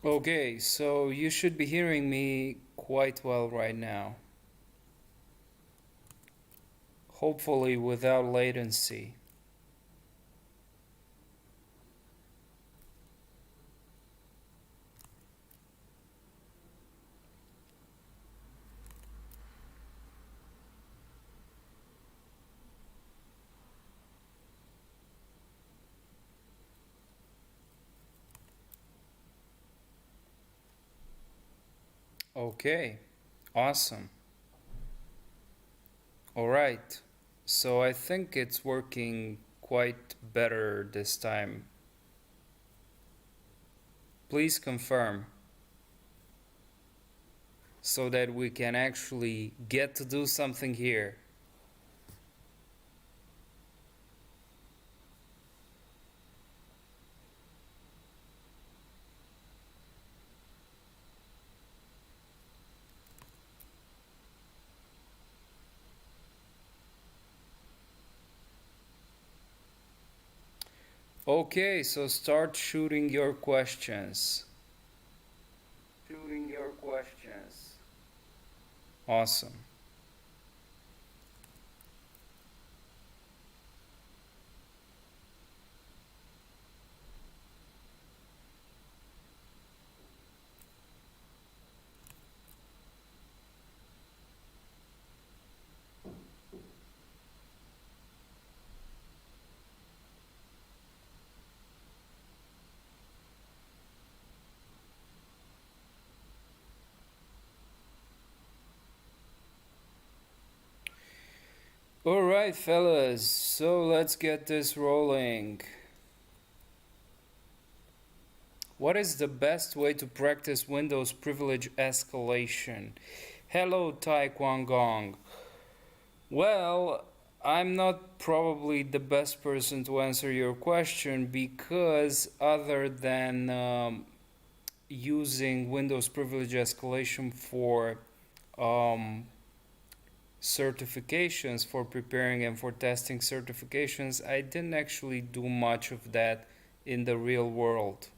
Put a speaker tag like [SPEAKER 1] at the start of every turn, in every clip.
[SPEAKER 1] Okay, so you should be hearing me quite well right now. Hopefully without latency. Okay, awesome. Alright, so I think it's working quite better this time. Please confirm so that we can actually get to do something here. Okay, so start shooting your questions. Shooting your questions. Awesome. Alright, fellas, so let's get this rolling. What is the best way to practice Windows privilege escalation? Hello, Tai Kwang Gong. Well, I'm not probably the best person to answer your question because, other than using Windows privilege escalation for um, certifications, for preparing and for testing certifications, I didn't actually do much of that in the real world.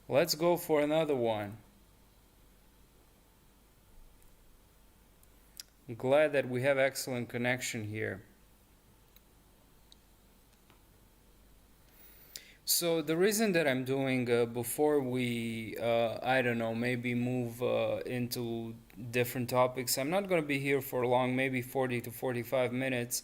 [SPEAKER 1] Let's go for another one. I'm glad that we have excellent connection here. So the reason that I'm doing before we, I don't know, maybe move into different topics, I'm not going to be here for long, maybe 40 to 45 minutes.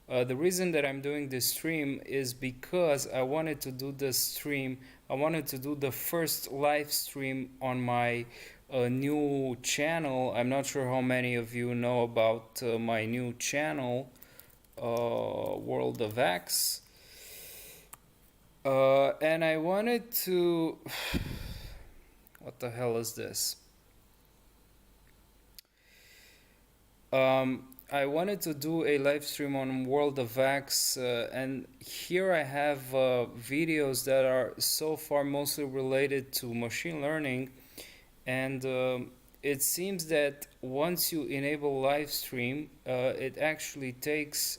[SPEAKER 1] The reason that I'm doing this stream is because I wanted to do this stream. I wanted to do the first live stream on my new channel. I'm not sure how many of you know about my new channel, World of X. And I wanted to. What the hell is this? I wanted to do a live stream on World of X, and here I have videos that are so far mostly related to machine learning, and it seems that once you enable live stream, it actually takes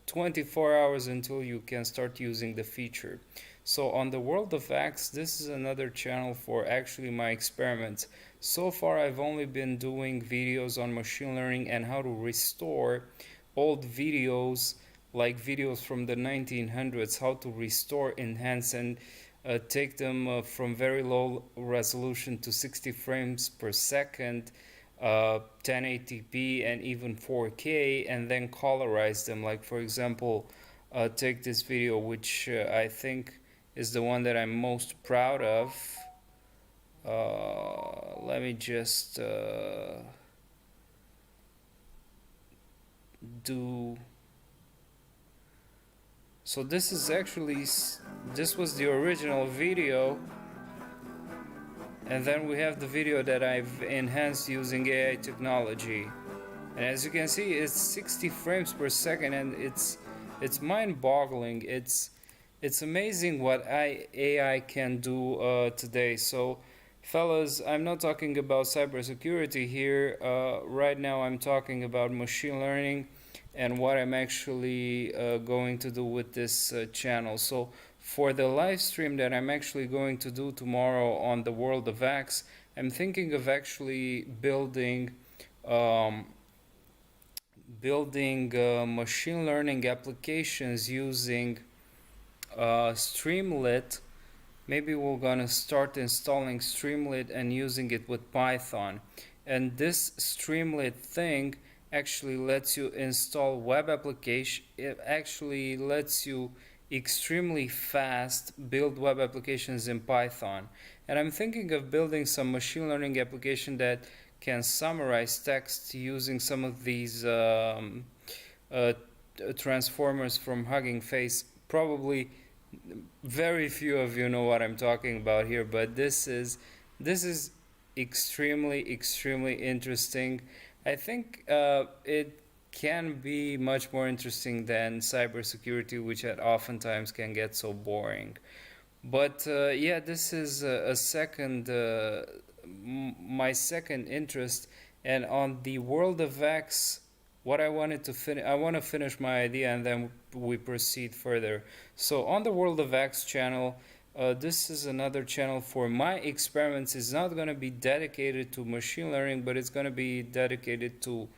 [SPEAKER 1] 24 hours until you can start using the feature. So on the World of X, this is another channel for actually my experiments. So far I've only been doing videos on machine learning and how to restore old videos, like videos from the 1900s, how to restore, enhance, and take them from very low resolution to 60 frames per second, 1080p, and even 4K, and then colorize them. Like, for example, take this video, which I think is the one that I'm most proud of. Let me just do. So this is actually, this was the original video, and then we have the video that I've enhanced using AI technology. And as you can see, it's 60 frames per second, and it's mind-boggling. It's amazing what AI can do today. So, fellas, I'm not talking about cybersecurity here. Right now, I'm talking about machine learning, and what I'm actually going to do with this channel. So for the live stream that I'm actually going to do tomorrow on the World of X, I'm thinking of actually um, building machine learning applications using Streamlit. Maybe we're gonna start installing Streamlit and using it with Python. And this Streamlit thing actually lets you install web application. It actually lets you extremely fast build web applications in Python. And I'm thinking of building some machine learning application that can summarize text using some of these uh, transformers from Hugging Face. Probably very few of you know what I'm talking about here, but this is extremely interesting. I think it can be much more interesting than cybersecurity, which oftentimes can get so boring. But yeah, this is a second, my second interest. And on the World of X, what I wanted to finish, I want to finish my idea and then we proceed further. So on the World of X channel, this is another channel for my experiments. It's not going to be dedicated to machine learning, but it's going to be dedicated to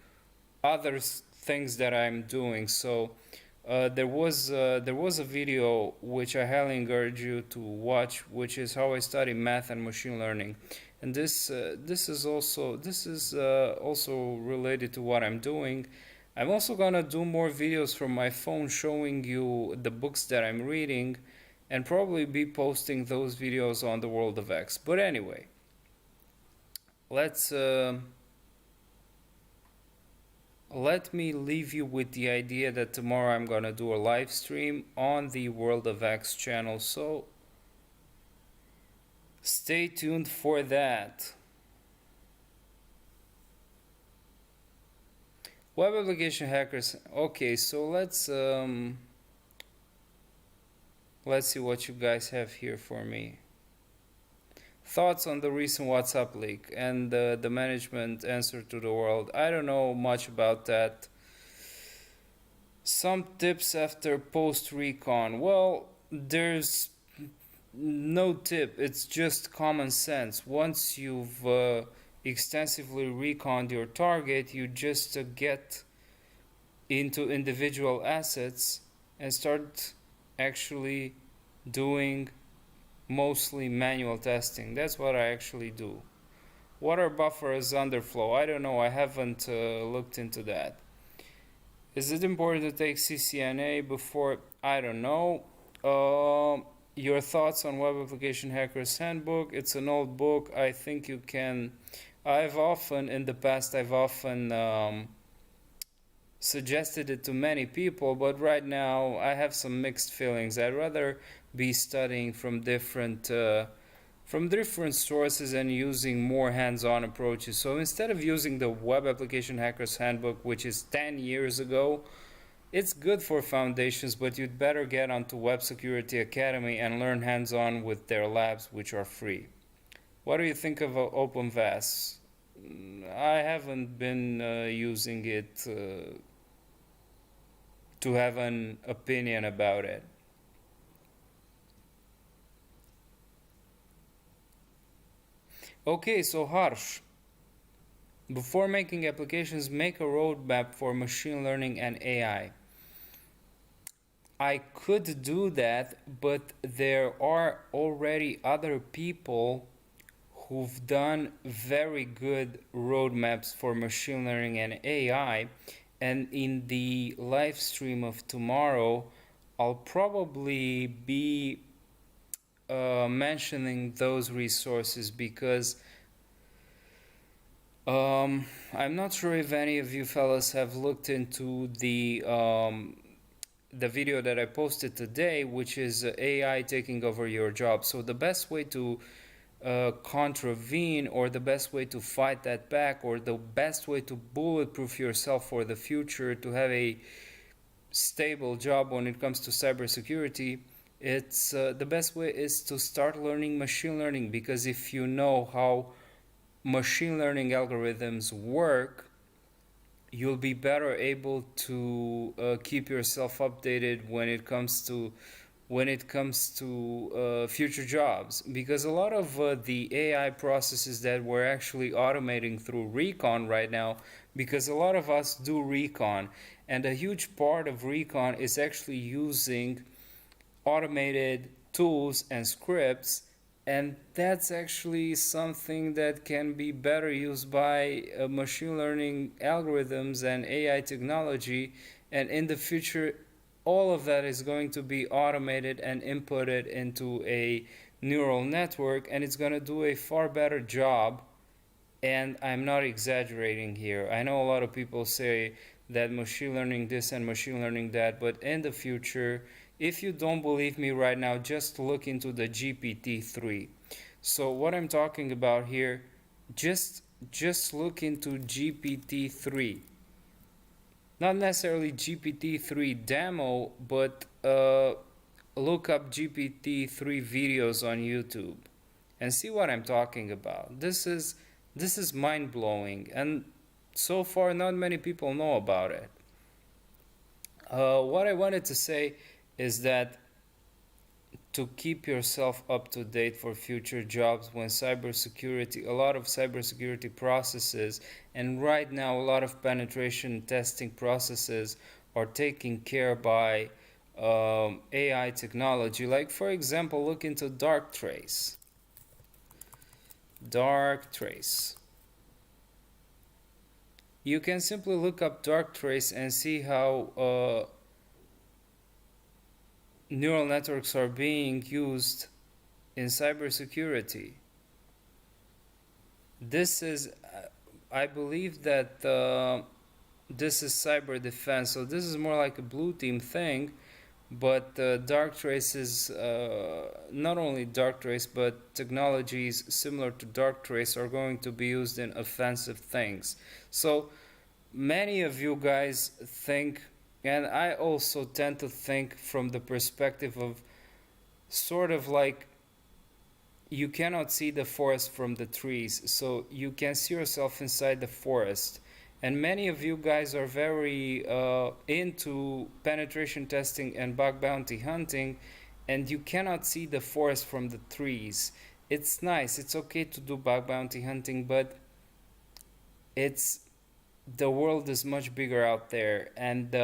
[SPEAKER 1] other things that I'm doing. So there was a video which I highly encourage you to watch, which is how I study math and machine learning, and this is also related to what I'm doing. I'm also gonna do more videos from my phone showing you the books that I'm reading, and probably be posting those videos on the World of X. But anyway, let's. Let me leave you with the idea that tomorrow I'm gonna do a live stream on the World of X channel, so stay tuned for that. Web application hackers. Okay, so let's see what you guys have here for me. Thoughts on the recent WhatsApp leak and the management answer to the world. I don't know much about that. Some tips after post recon. Well, there's no tip, it's just common sense. Once you've extensively reconned your target, you just get into individual assets and start actually doing mostly manual testing. That's what I actually do. Water buffer is underflow. I don't know. I haven't looked into that. Is it important to take CCNA before? I don't know. Your thoughts on Web Application Hackers Handbook? It's an old book. I think you can. In the past, I've often suggested it to many people, but right now I have some mixed feelings. I'd rather be studying from different sources and using more hands-on approaches. So instead of using the Web Application Hackers Handbook, which is 10 years ago, it's good for foundations, but you'd better get onto Web Security Academy and learn hands-on with their labs, which are free. What do you think of OpenVAS? I haven't been using it to have an opinion about it. Okay, so Harsh, before making applications, make a roadmap for machine learning and AI. I could do that, but there are already other people who've done very good roadmaps for machine learning and AI. And in the live stream of tomorrow, I'll probably be mentioning those resources because I'm not sure if any of you fellas have looked into the video that I posted today, which is AI taking over your job. So the best way to contravene, or the best way to fight that back, or the best way to bulletproof yourself for the future to have a stable job when it comes to cybersecurity, it's the best way is to start learning machine learning, because if you know how machine learning algorithms work, you'll be better able to keep yourself updated when it comes to future jobs, because a lot of the AI processes that we're actually automating through recon right now, because a lot of us do recon, and a huge part of recon is actually using automated tools and scripts, and that's actually something that can be better used by machine learning algorithms and AI technology. And in the future, all of that is going to be automated and inputted into a neural network, and it's going to do a far better job. And I'm not exaggerating here. I know a lot of people say that machine learning this and machine learning that, but in the future, if you don't believe me right now, just look into the GPT-3. So what I'm talking about here, just just look into GPT-3. Not necessarily GPT-3 demo, but look up GPT-3 videos on YouTube and see what I'm talking about. This is mind blowing, and so far not many people know about it. What I wanted to say is that to keep yourself up to date for future jobs, when cybersecurity, a lot of cybersecurity processes, and right now a lot of penetration testing processes are taken care by AI technology. Like for example, look into dark trace. Dark trace. You can simply look up dark trace and see how neural networks are being used in cybersecurity. This is, I believe that this is cyber defense, so this is more like a blue team thing. But dark trace is not only dark trace, but technologies similar to dark trace are going to be used in offensive things. So many of you guys think, and I also tend to think from the perspective of sort of like you cannot see the forest from the trees, so you can see yourself inside the forest. And many of you guys are very into penetration testing and bug bounty hunting, and you cannot see the forest from the trees. It's nice, it's okay to do bug bounty hunting, but it's the world is much bigger out there. And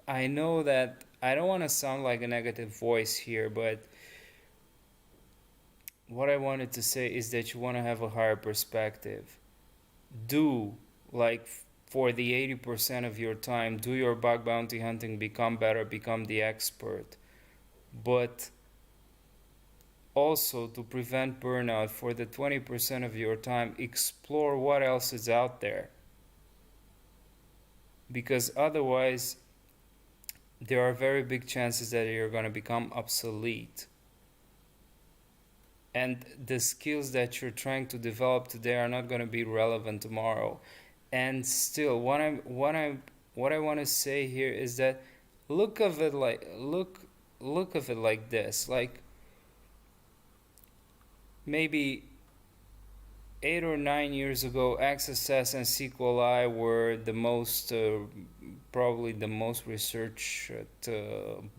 [SPEAKER 1] I know that I don't want to sound like a negative voice here, but what I wanted to say is that you want to have a higher perspective. Do, like, for the 80% of your time, do your bug bounty hunting, become better, become the expert. But also, to prevent burnout, for the 20% of your time, explore what else is out there. Because otherwise, there are very big chances that you're going to become obsolete. And the skills that you're trying to develop today are not going to be relevant tomorrow. And still, what I want to say here is that look of it like look of it like this. Like maybe 8 or 9 years ago, XSS and SQLI were the most probably the most researched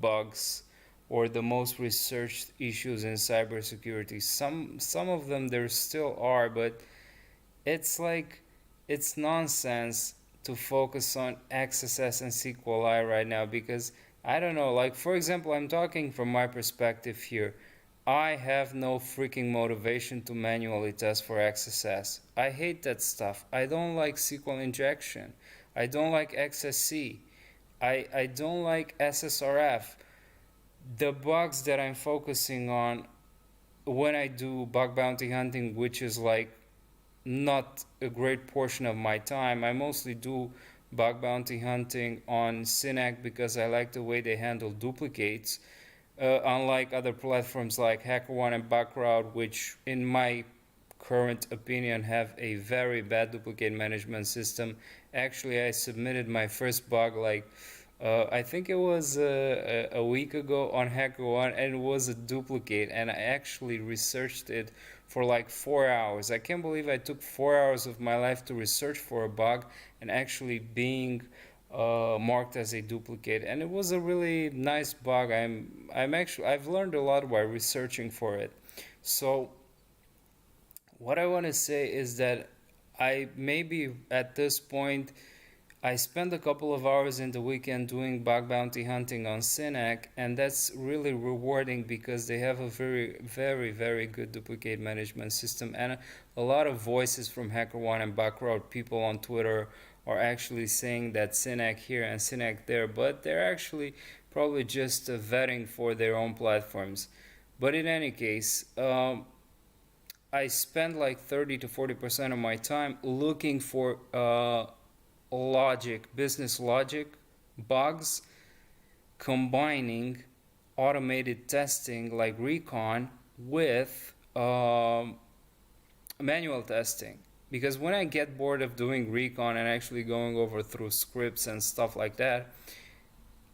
[SPEAKER 1] bugs, or the most researched issues in cybersecurity. Some of them there still are, but it's like it's nonsense to focus on XSS and SQLI right now, because I don't know, like for example, I'm talking from my perspective here. I have no freaking motivation to manually test for XSS. I hate that stuff. I don't like SQL injection. I don't like XSC. I don't like SSRF. The bugs that I'm focusing on when I do bug bounty hunting, which is like not a great portion of my time, I mostly do bug bounty hunting on Synack because I like the way they handle duplicates. Unlike other platforms like HackerOne and Bugcrowd, which in my current opinion have a very bad duplicate management system. Actually, I submitted my first bug like I think it was a week ago on HackerOne, and it was a duplicate, and I actually researched it for like 4 hours. I can't believe I took 4 hours of my life to research for a bug and actually being marked as a duplicate. And it was a really nice bug. I've learned a lot while researching for it. So what I want to say is that I maybe at this point I spend a couple of hours in the weekend doing bug bounty hunting on Synac, and that's really rewarding because they have a very, very, very good duplicate management system and a lot of voices from HackerOne and Backroad people on Twitter are actually saying that Synac here and Synac there, but they're actually probably just vetting for their own platforms. But in any case, I spend like 30 to 40% of my time looking for business logic, bugs, combining automated testing like recon with manual testing. Because when I get bored of doing recon and actually going over through scripts and stuff like that,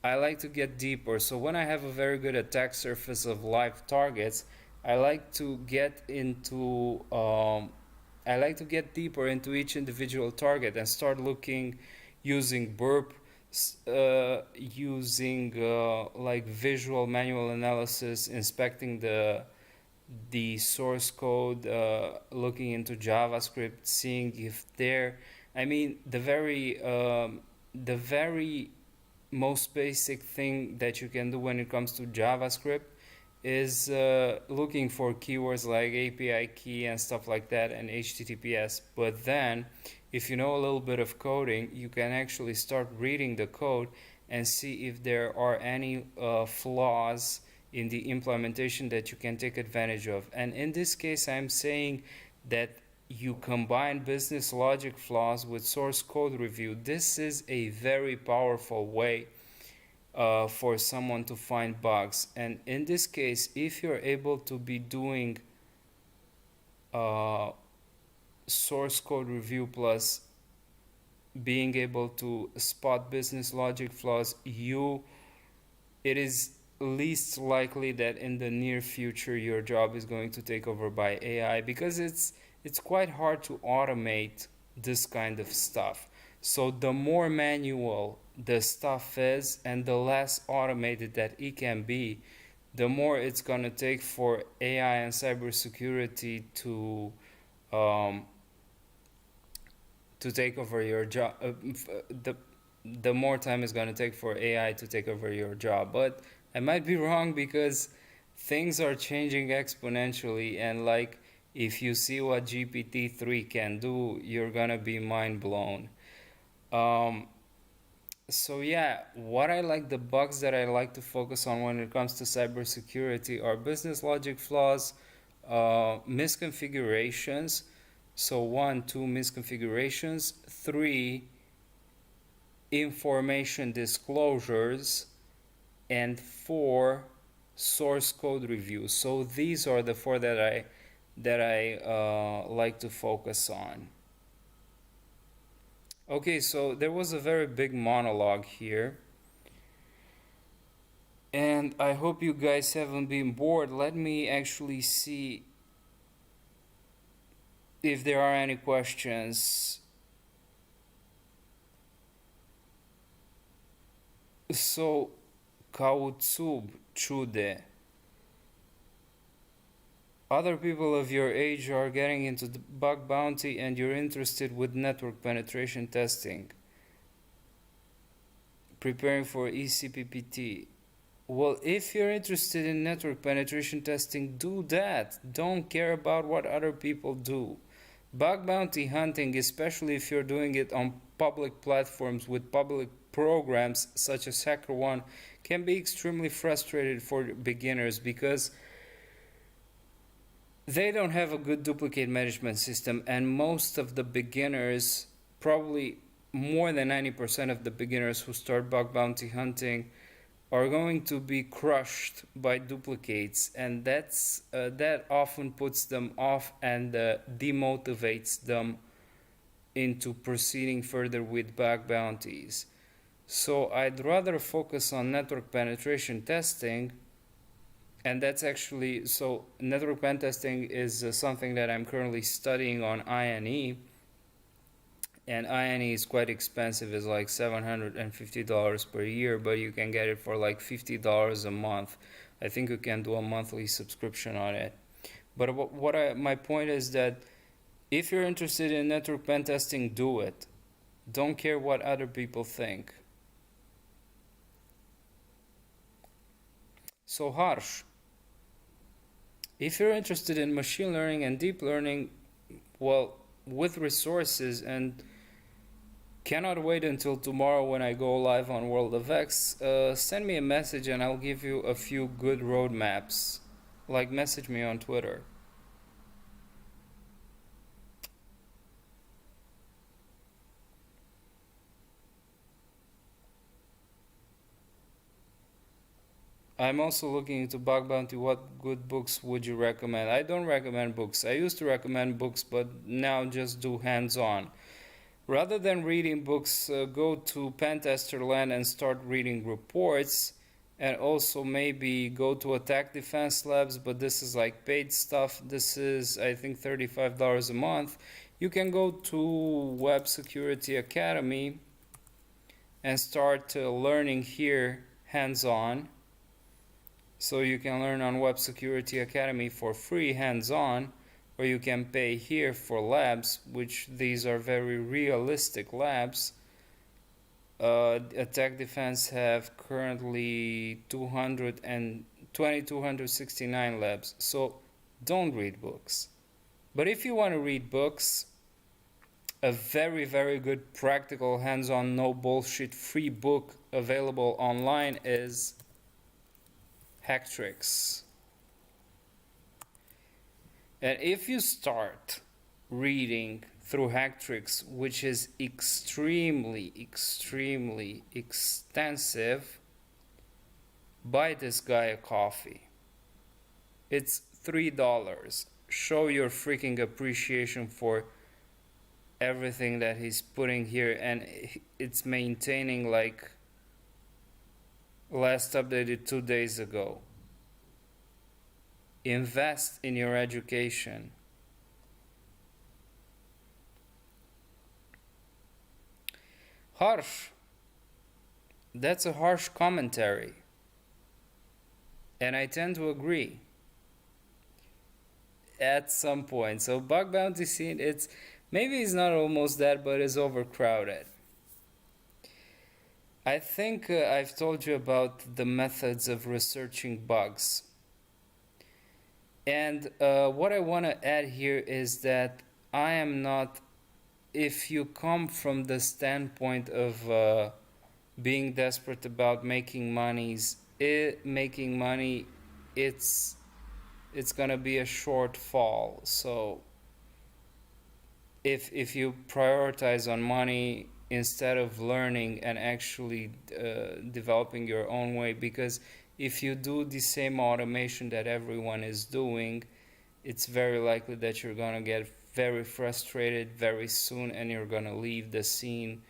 [SPEAKER 1] I like to get deeper. So when I have a very good attack surface of live targets, I like to get into I like to get deeper into each individual target and start looking using burp, using like visual manual analysis, inspecting the source code, looking into JavaScript, seeing if there. I mean, the very most basic thing that you can do when it comes to JavaScript is looking for keywords like API key and stuff like that and HTTPS. But then, if you know a little bit of coding, you can actually start reading the code and see if there are any flaws in the implementation that you can take advantage of. And in this case, I'm saying that you combine business logic flaws with source code review. This is a very powerful way for someone to find bugs. And in this case, if you're able to be doing uh, source code review plus being able to spot business logic flaws, it is least likely that in the near future your job is going to take over by AI because it's quite hard to automate this kind of stuff. So the more manual the stuff is and the less automated that it can be, the more it's going to take for AI and cybersecurity um, to take over your job. The more time is going to take for AI to take over your job. But I might be wrong because things are changing exponentially, and like if you see what GPT-3 can do, you're gonna be mind blown. Um, so yeah, what I like, the bugs that I like to focus on when it comes to cybersecurity are business logic flaws, misconfigurations. So one, two misconfigurations, three information disclosures, and four source code reviews. So these are the four that I like to focus on. Okay, so there was a very big monologue here, and I hope you guys haven't been bored. Let me actually see if there are any questions. So, Kautsub Chude. Other people of your age are getting into the bug bounty and you're interested with network penetration testing, preparing for ECPPT. Well, if you're interested in network penetration testing, do that. Don't care about what other people do. Bug bounty hunting, especially if you're doing it on public platforms with public programs such as HackerOne, can be extremely frustrated for beginners because they don't have a good duplicate management system, and most of the beginners, probably more than 90% of the beginners who start bug bounty hunting, are going to be crushed by duplicates, and that often puts them off and demotivates them into proceeding further with bug bounties. So I'd rather focus on network penetration testing And that's actually so network pen testing is something that I'm currently studying on INE, and INE is quite expensive. It's like $750 per year, but you can get it for like $50 a month. I think you can do a monthly subscription on it. But my point is that if you're interested in network pen testing, do it. Don't care what other people think. So Harsh, if you're interested in machine learning and deep learning, well, with resources, and cannot wait until tomorrow when I go live on World of X, send me a message and I'll give you a few good roadmaps. Like, message me on Twitter. I'm also looking into bug bounty. What good books would you recommend? I don't recommend books. I used to recommend books, but now just do hands-on. Rather than reading books, go to Pentester Land and start reading reports, and also maybe go to Attack Defense Labs, but this is like paid stuff. This is, I think, $35 a month. You can go to Web Security Academy and start learning here hands-on. So you can learn on Web Security Academy for free hands-on, or you can pay here for labs, which these are very realistic labs. Attack Defense have currently 269 labs. So don't read books. But if you want to read books, a very, very good practical hands-on no bullshit free book available online is Hacktricks. And if you start reading through Hacktricks, which is extremely extensive, buy this guy a coffee. It's $3. Show your freaking appreciation for everything that he's putting here, and it's maintaining like last updated 2 days ago. Invest in your education. Harsh. That's a harsh commentary. And I tend to agree. At some point. So bug bounty scene, maybe it's not almost that, but it's overcrowded. I think I've told you about the methods of researching bugs. And what I want to add here is that I am not, if you come from the standpoint of being desperate about making money, it's gonna be a short fall. So if you prioritize on money instead of learning and actually developing your own way, because if you do the same automation that everyone is doing, it's very likely that you're gonna get very frustrated very soon, and you're gonna leave the scene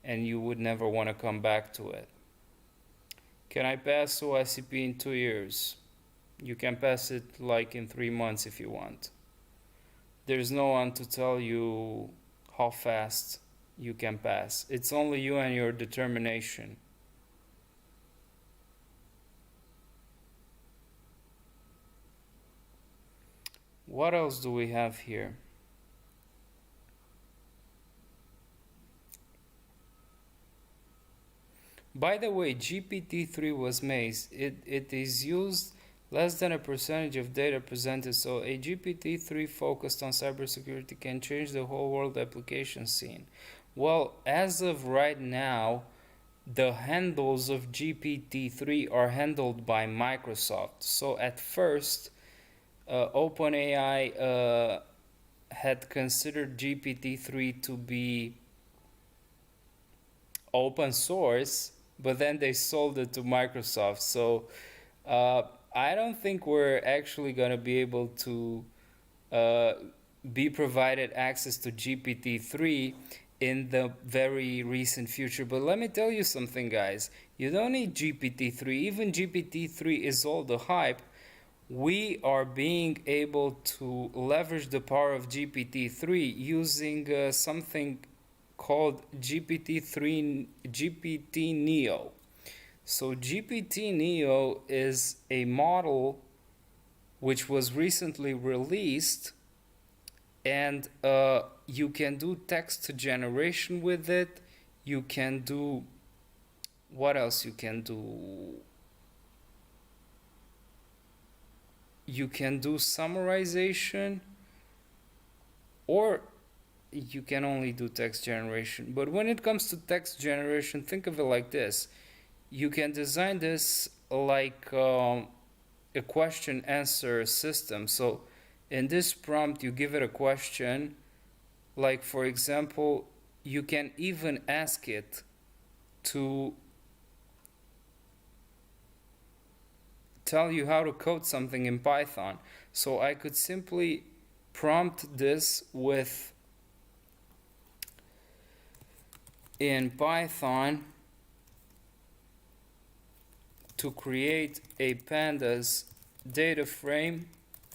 [SPEAKER 1] and you would never want to come back to it. Can I pass OSCP in 2 years? You can pass it like in 3 months if you want. There's no one to tell you how fast you can pass. It's only you and your determination. What else do we have here? By the way, GPT-3 was mazed. It is used less than a percentage of data presented, so a GPT-3 focused on cybersecurity can change the whole world application scene. Well, as of right now, the handles of GPT-3 are handled by Microsoft. So at first, OpenAI had considered GPT-3 to be open source, but then they sold it to Microsoft. So I don't think we're actually going to be able to be provided access to GPT-3 in the very recent future. But let me tell you something, guys. You don't need GPT-3. Even GPT-3 is all the hype. we are being able to leverage the power of GPT-3 using something called GPT-3 GPT Neo. So GPT Neo is a model which was recently released, and you can do text generation with it. You can do, what else you can do? You can do summarization, or you can only do text generation. But when it comes to text generation, think of it like this: you can design this like a question answer system. So in this prompt, you give it a question, like for example, you can even ask it to tell you how to code something in Python. So I could simply prompt this with, in Python, to create a pandas data frame.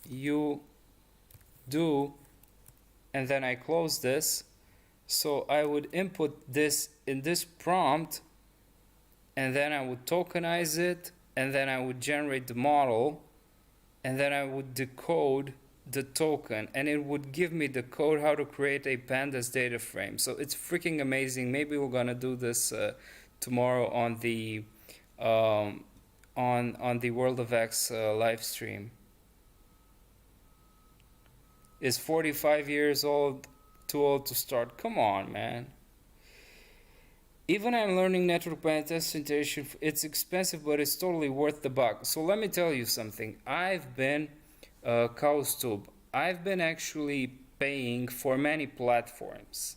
[SPEAKER 1] You do, and then I close this. So I would input this in this prompt, and then I would tokenize it, and then I would generate the model, and then I would decode the token, and it would give me the code how to create a pandas data frame. So it's freaking amazing. Maybe we're gonna do this tomorrow on the on the World of X live stream. Is 45 years old too old to start? Come on, man. Even I'm learning network penetration. It's expensive, but it's totally worth the buck. So let me tell you something. I've been Kaustub. I've been actually paying for many platforms,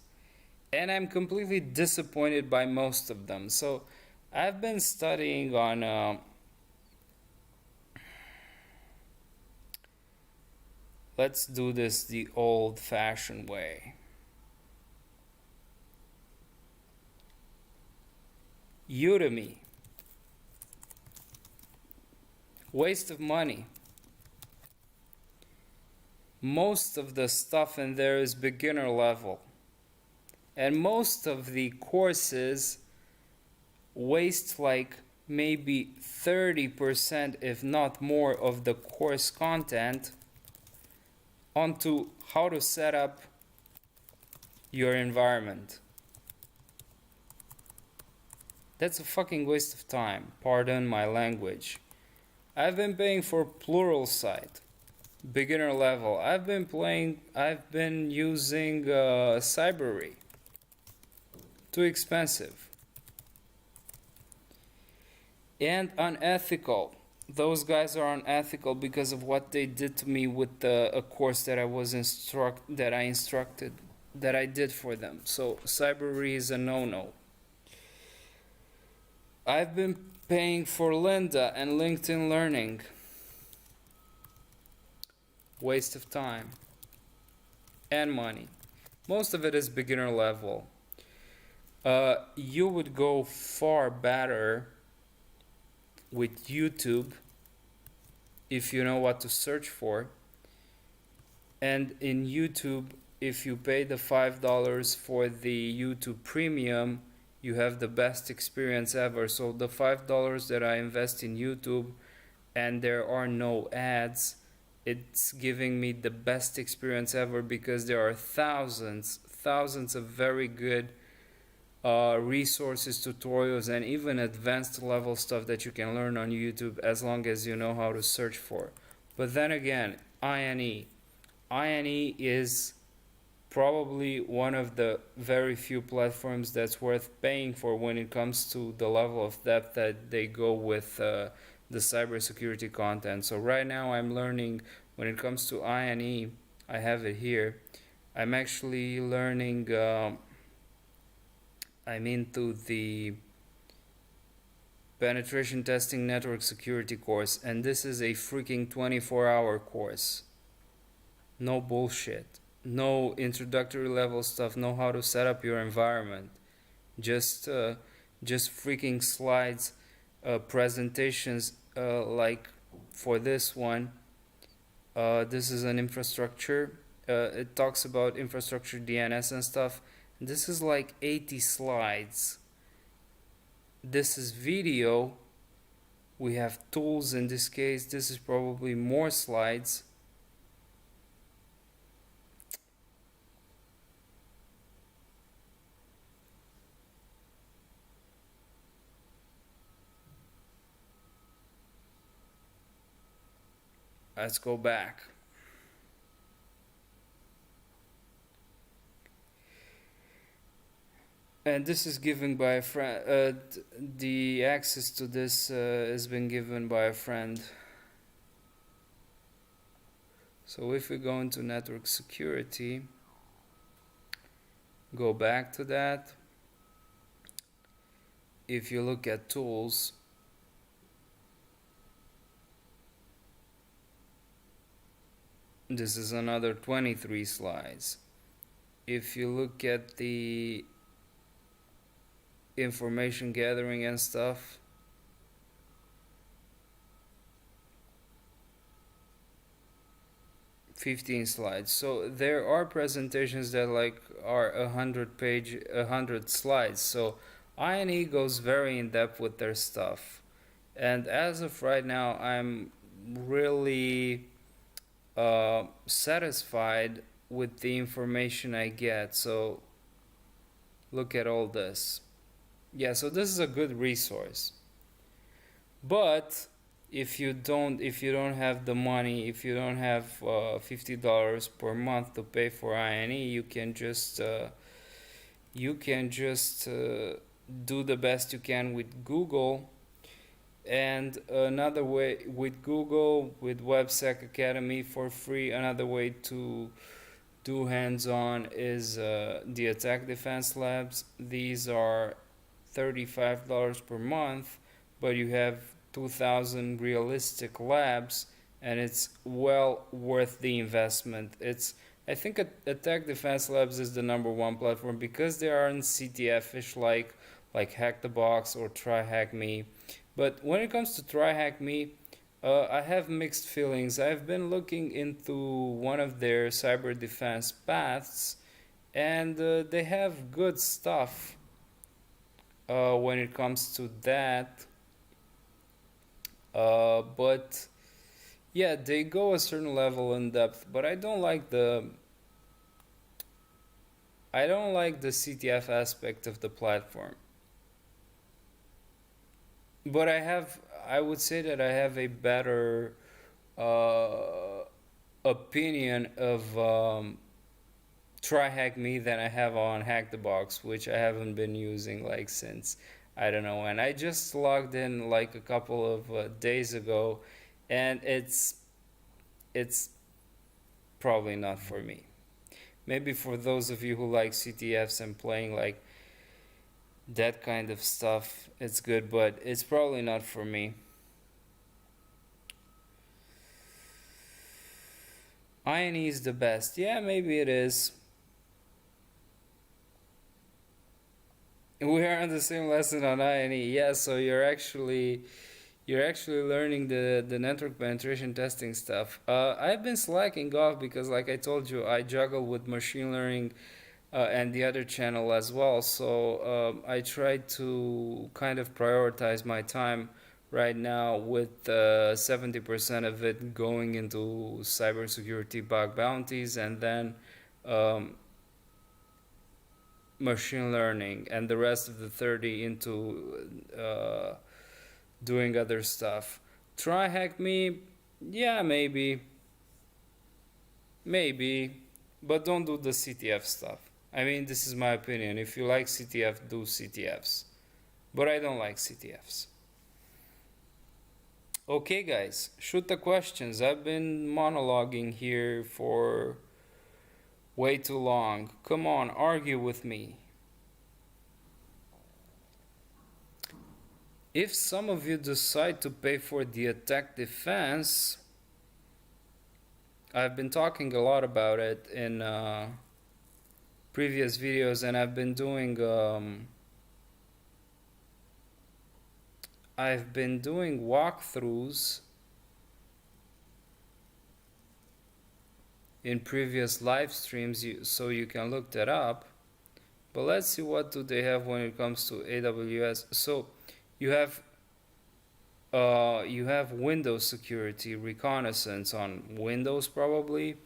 [SPEAKER 1] and I'm completely disappointed by most of them. So I've been studying on let's do this the old-fashioned way. Udemy. Waste of money. Most of the stuff in there is beginner level, and most of the courses waste like maybe 30%, if not more, of the course content onto how to set up your environment. That's a fucking waste of time. Pardon my language. I've been paying for Pluralsight, beginner level. I've been using Cybery. Too expensive. And unethical. Those guys are unethical because of what they did to me with a course that I did for them. So Cybery is a no-no. I've been paying for Lynda and LinkedIn Learning. Waste of time and money. Most of it is beginner level. You would go far better with YouTube if you know what to search for. And in YouTube, if you pay the $5 for the YouTube Premium, you have the best experience ever. So the $5 that I invest in YouTube, and there are no ads, it's giving me the best experience ever, because there are thousands of very good resources, tutorials, and even advanced level stuff that you can learn on YouTube, as long as you know how to search for. But then again, INE is probably one of the very few platforms that's worth paying for when it comes to the level of depth that they go with the cybersecurity content. So right now I'm learning, when it comes to INE, I have it here. I'm actually learning, I'm into the penetration testing network security course, and this is a freaking 24-hour course. No bullshit. No introductory level stuff, know how to set up your environment. Just freaking slides, presentations, like for this one, This is an infrastructure. It talks about infrastructure DNS and stuff. This is like 80 slides. This is video. We have tools in this case. This is probably more slides. Let's go back. And this is given by a friend. The access to this has been given by a friend. So if we go into network security, go back to that. If you look at tools, this is another 23 slides. If you look at the information gathering and stuff, 15 slides. So there are presentations that like are 100 slides. So INE goes very in depth with their stuff. And as of right now, I'm really satisfied with the information I get. So look at all this. Yeah, so this is a good resource. But if you don't have the money, if you don't have $50 per month to pay for INE, you can just do the best you can with Google. And another way with Google, with WebSec Academy for free, another way to do hands-on is the Attack Defense Labs. These are $35 per month, but you have 2,000 realistic labs, and it's well worth the investment. I think Attack Defense Labs is the number one platform because they aren't CTF-ish like Hack the Box or Try Hack Me. But when it comes to Try Hack Me, I have mixed feelings. I've been looking into one of their cyber defense paths, and they have good stuff when it comes to that. But yeah, they go a certain level in depth, but I don't like the CTF aspect of the platform. But I would say that I have a better uh, opinion of Try Hack Me than I have on Hack the Box, which I haven't been using like since I don't know when. I just logged in like a couple of days ago, and it's probably not for me. Maybe for those of you who like CTFs and playing like that kind of stuff, it's good, but it's probably not for me. INE is the best. Yeah, maybe it is. We are on the same lesson on INE. Yeah, so you're actually learning the network penetration testing stuff. I've been slacking off because, like I told you, I juggle with machine learning and the other channel as well. So I try to kind of prioritize my time right now with 70% of it going into cybersecurity bug bounties and then um, machine learning, and the rest of the 30 into doing other stuff. Try hack me, yeah, maybe, but don't do the CTF stuff. I mean, this is my opinion. If you like CTF, do CTFs. But I don't like CTFs. Okay, guys, shoot the questions. I've been monologuing here for way too long. Come on, argue with me. If some of you decide to pay for the attack defense, I've been talking a lot about it in previous videos, and I've been doing walkthroughs in previous live streams, so you can look that up. But let's see what do they have when it comes to AWS. So you have Windows security, reconnaissance on Windows probably,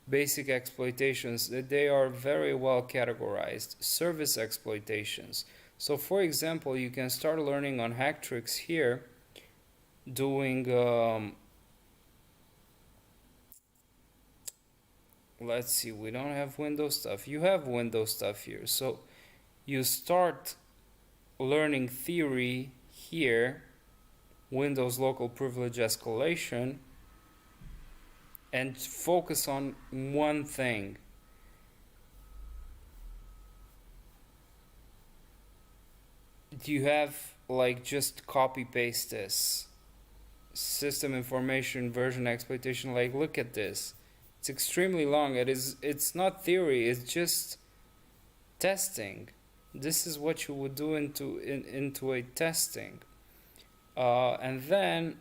[SPEAKER 1] basic exploitations. They are very well categorized. Service exploitations. So for example, you can start learning on hack tricks here, doing let's see, we don't have Windows stuff. You have Windows stuff here. So you start learning theory here, Windows local privilege escalation, and focus on one thing. You have like just copy paste this system information version exploitation. Like, look at this, it's extremely long. It's not theory, it's just testing. This is what you would do into a testing, and then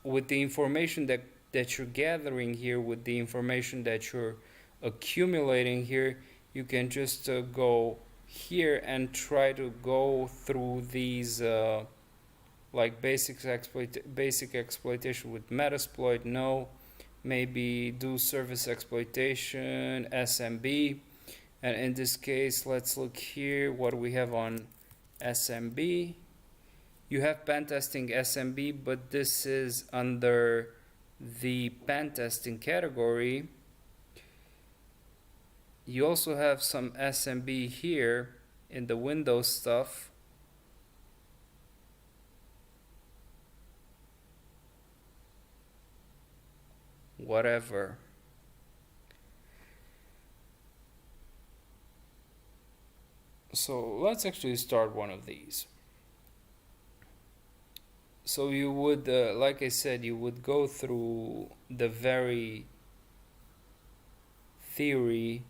[SPEAKER 1] with the information that you're gathering here, with the information that you're accumulating here, you can just go here and try to go through these like basic exploitation with Metasploit. No, maybe do service exploitation, SMB. And in this case, let's look here what we have on SMB. You have pen testing SMB, but this is under the pen testing category. You also have some SMB here in the Windows stuff. Whatever. So let's actually start one of these. So you would, like I said, you would go through the very theory,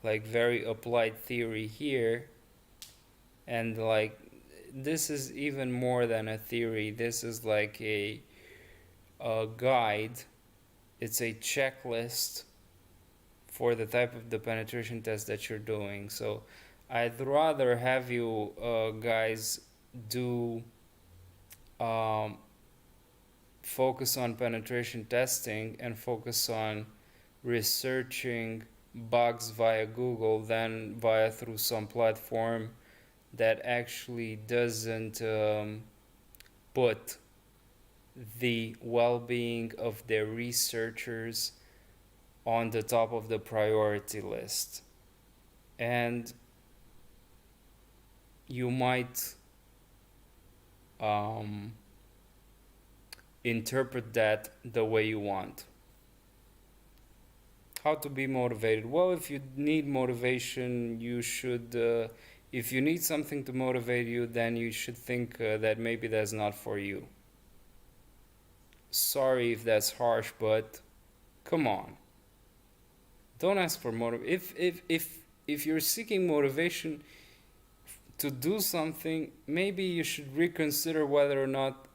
[SPEAKER 1] like very applied theory here, and like this is even more than a theory. This is like a guide. It's a checklist for the type of the penetration test that you're doing. So I'd rather have you guys do focus on penetration testing and focus on researching bugs via Google than via through some platform that actually doesn't put the well-being of their researchers on the top of the priority list. And you might interpret that the way you want. How to be motivated? Well, if you need motivation, you should if you need something to motivate you, then you should think that maybe that's not for you. Sorry if that's harsh, but come on, don't ask for motivation. If you're seeking motivation to do something, maybe you should reconsider whether or not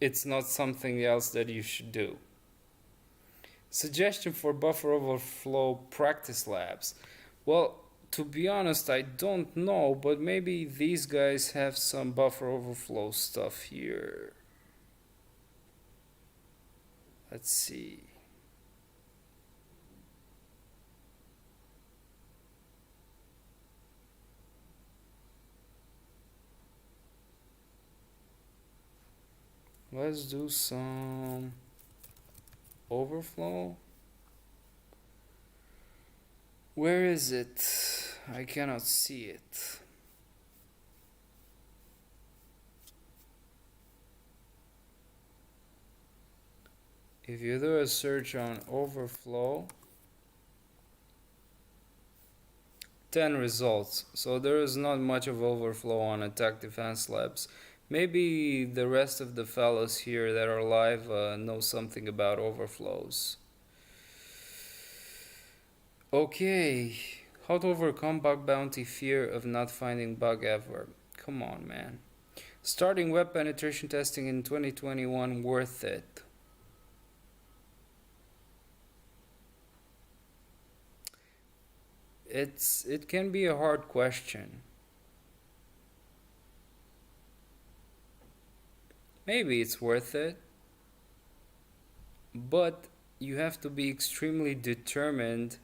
[SPEAKER 1] it's not something else that you should do. Suggestion for buffer overflow practice labs. Well, to be honest, I don't know, but maybe these guys have some buffer overflow stuff here. Let's see. Let's do some overflow. Where is it? I cannot see it. If you do a search on overflow, 10 results. So there is not much of overflow on attack defense labs. Maybe the rest of the fellows here that are live know something about overflows. Okay, how to overcome bug bounty fear of not finding bug ever. Come on, man. Starting web penetration testing in 2021, worth it. it can be a hard question. Maybe it's worth it, but you have to be extremely determined.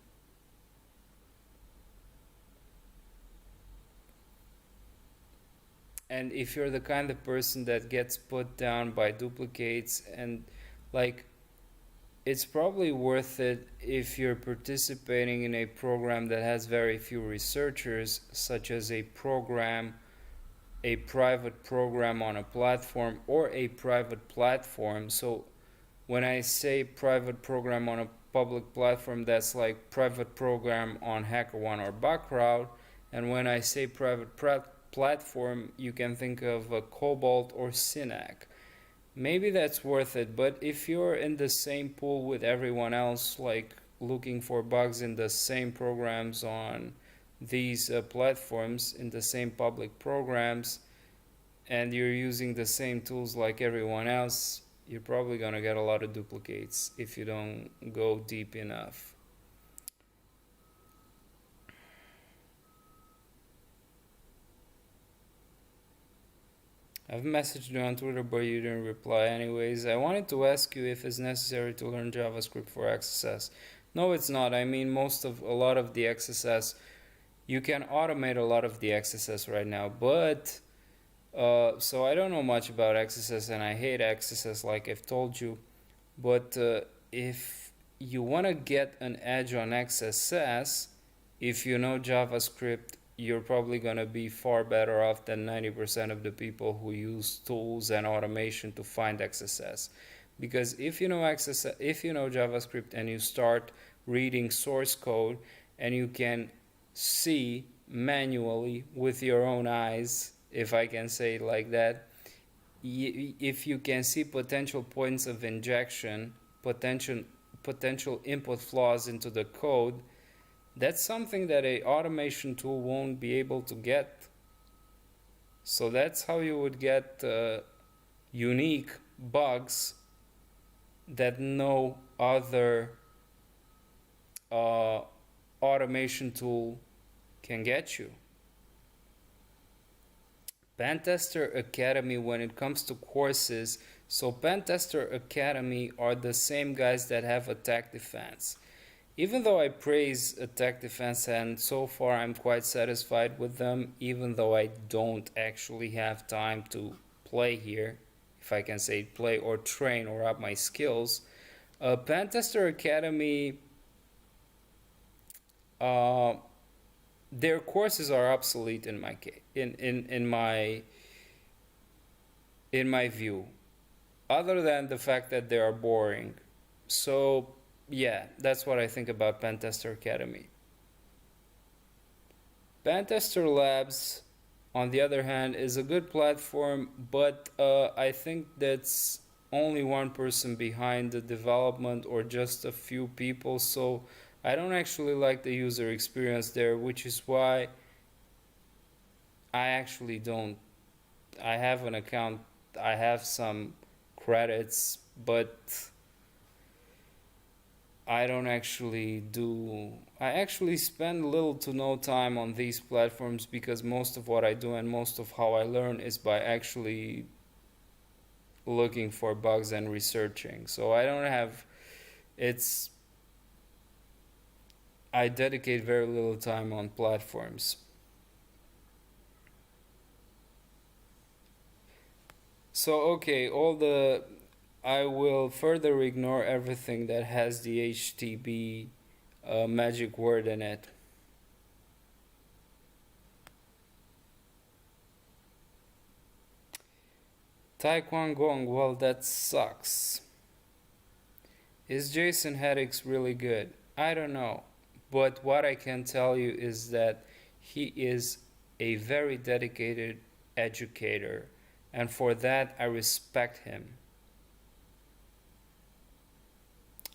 [SPEAKER 1] And if you're the kind of person that gets put down by duplicates, and like, it's probably worth it if you're participating in a program that has very few researchers, such as a private program on a platform, or a private platform. So when I say private program on a public platform, that's like private program on HackerOne or Backrowd. And when I say private platform, you can think of a Cobalt or Synac. Maybe that's worth it, but if you're in the same pool with everyone else, like looking for bugs in the same programs on these platforms, in the same public programs, and you're using the same tools like everyone else, you're probably going to get a lot of duplicates if you don't go deep enough. I've messaged you on Twitter, but you didn't reply anyways. I wanted to ask you if it's necessary to learn JavaScript for XSS. No, it's not. I mean, a lot of the XSS, you can automate a lot of the XSS right now, but so I don't know much about XSS, and I hate XSS, like I've told you. But if you want to get an edge on XSS, if you know JavaScript, you're probably going to be far better off than 90% of the people who use tools and automation to find XSS. Because if you know XSS, if you know JavaScript and you start reading source code, and you can see manually with your own eyes, if I can say it like that, if you can see potential points of injection, potential input flaws into the code, that's something that a automation tool won't be able to get. So that's how you would get unique bugs that no other automation tool can get you. Pentester Academy, when it comes to courses, so Pentester Academy are the same guys that have Attack Defense. Even though I praise Attack Defense, and so far I'm quite satisfied with them, even though I don't actually have time to play here, if I can say play or train or up my skills, Pentester Academy, their courses are obsolete in my case, in my view, other than the fact that they are boring. So yeah, that's what I think about Pentester Academy. Pentester Labs, on the other hand, is a good platform, but I think that's only one person behind the development, or just a few people, so I don't actually like the user experience there, which is why I actually don't. I have an account, I have some credits, but I don't actually do. I actually spend little to no time on these platforms, because most of what I do and most of how I learn is by actually looking for bugs and researching. So I don't have. It's. I dedicate very little time on platforms. So okay, I will further ignore everything that has the HTTP magic word in it. Taekwon Gong, well, that sucks. Is Jason Hedix really good? I don't know. But what I can tell you is that he is a very dedicated educator, and for that I respect him.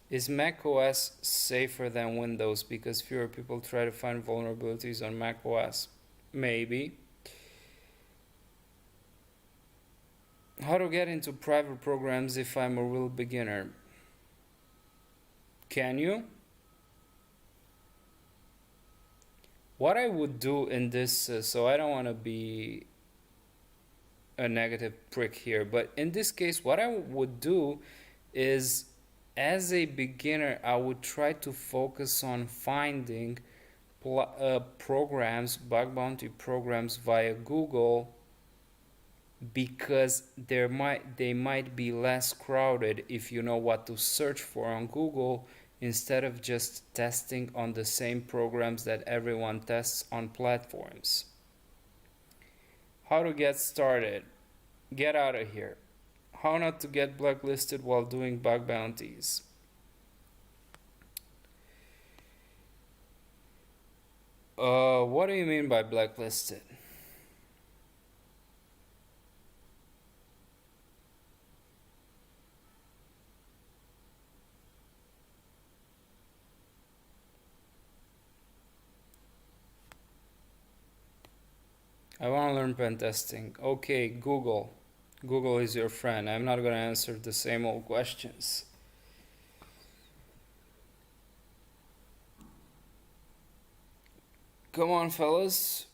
[SPEAKER 1] Is macOS safer than Windows because fewer people try to find vulnerabilities on macOS? Maybe. How to get into private programs if I'm a real beginner? Can you? What I would do in this, so I don't want to be a negative prick here, but in this case, what I would do is, as a beginner, I would try to focus on finding programs, bug bounty programs via Google, because they might be less crowded if you know what to search for on Google, instead of just testing on the same programs that everyone tests on platforms. How to get started? Get out of here. How not to get blacklisted while doing bug bounties? What do you mean by blacklisted? I want to learn pen testing. Okay, Google. Google is your friend. I'm not going to answer the same old questions. Come on, fellas.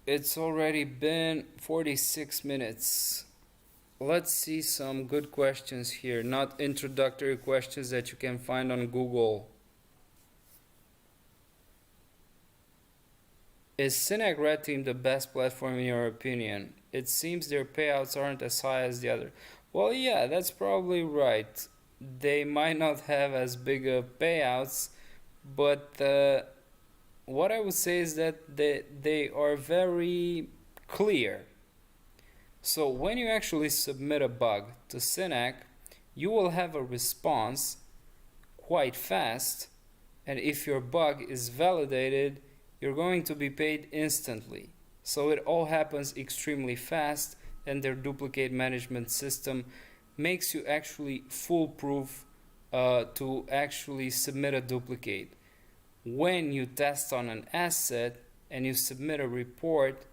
[SPEAKER 1] It's already been 46 minutes. Let's see some good questions here, not introductory questions that you can find on Google. Is Synac Red Team the best platform in your opinion? It seems their payouts aren't as high as the other. Well, yeah, that's probably right. They might not have as big of payouts, but what I would say is that they are very clear. So when you actually submit a bug to Synac, you will have a response quite fast, and if your bug is validated, you're going to be paid instantly. So it all happens extremely fast, and their duplicate management system makes you actually foolproof to actually submit a duplicate. When you test on an asset and you submit a report,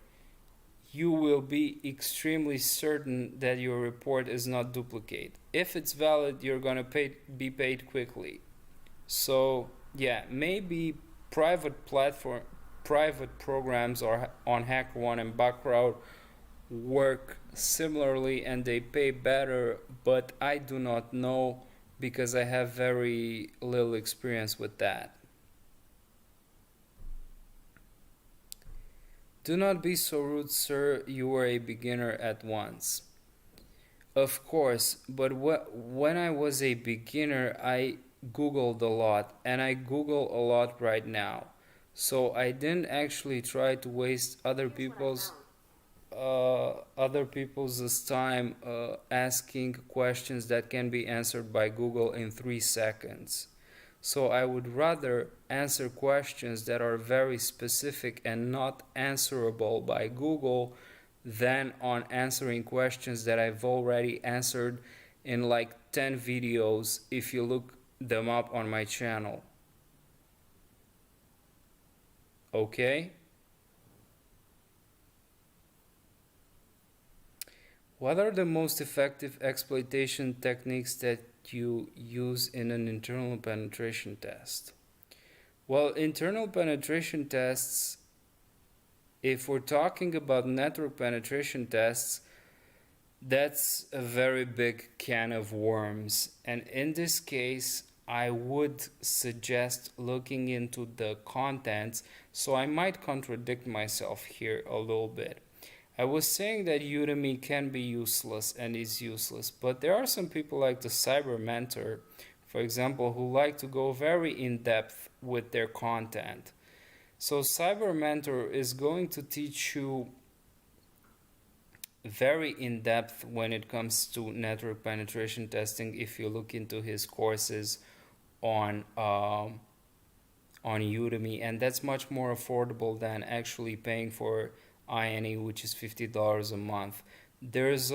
[SPEAKER 1] you will be extremely certain that your report is not duplicate. If it's valid, you're gonna be paid quickly. So yeah, maybe private programs or on HackerOne and Backrowd work similarly and they pay better, but I do not know because I have very little experience with that. Do not be so rude, sir. You were a beginner at once. Of course, but when I was a beginner, I Googled a lot, and I Google a lot right now. So I didn't actually try to waste other people's time asking questions that can be answered by Google in 3 seconds. So I would rather answer questions that are very specific and not answerable by Google than on answering questions that I've already answered in like 10 videos if you look them up on my channel. Okay? What are the most effective exploitation techniques that you use in an internal penetration test? Well, internal penetration tests, if we're talking about network penetration tests, that's a very big can of worms. And in this case, I would suggest looking into the contents, so I might contradict myself here a little bit. I was saying that Udemy can be useless and is useless, but there are some people like the Cyber Mentor, for example, who like to go very in depth with their content. So Cyber Mentor is going to teach you very in depth when it comes to network penetration testing if you look into his courses on on Udemy, and that's much more affordable than actually paying for INE, which is $50 a month. There's